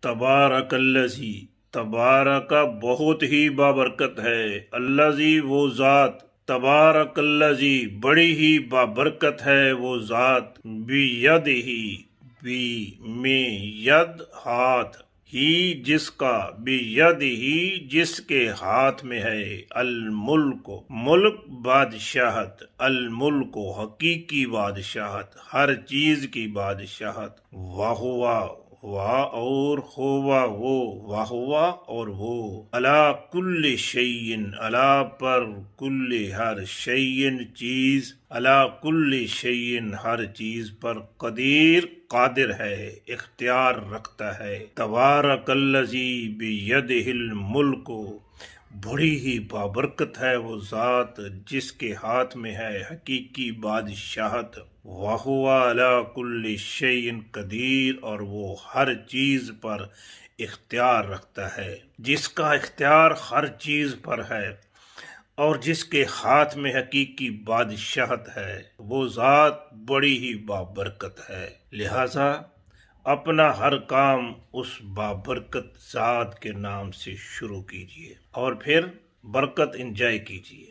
تبارک الذی، تبارک بہت ہی بابرکت ہے، الذی وہ ذات، تبارک الذی بڑی ہی بابرکت ہے وہ ذات، بیدہ بی میں ید ہاتھ، ہی جس کا، بید ہی جس کے ہاتھ میں ہے، الملک ملک بادشاہت، الملک حقیقی بادشاہت، ہر چیز کی بادشاہت، وہوا واہ اور ہوا وہ، وہوا اور وہ، علی کل شیء علی پر، کل ہر شیء چیز، علی کل شیء ہر چیز پر، قدیر قادر ہے، اختیار رکھتا ہے، تبارک الذی بیدہ الملک، بڑی ہی بابرکت ہے وہ ذات جس کے ہاتھ میں ہے حقیقی بادشاہت، وَهُوَ عَلَى كُلِّ شَيْءٍ قدیر، اور وہ ہر چیز پر اختیار رکھتا ہے، جس کا اختیار ہر چیز پر ہے اور جس کے ہاتھ میں حقیقی بادشاہت ہے، وہ ذات بڑی ہی بابرکت ہے، لہذا اپنا ہر کام اس بابرکت ذات کے نام سے شروع کیجیے اور پھر برکت انجوائے کیجیے۔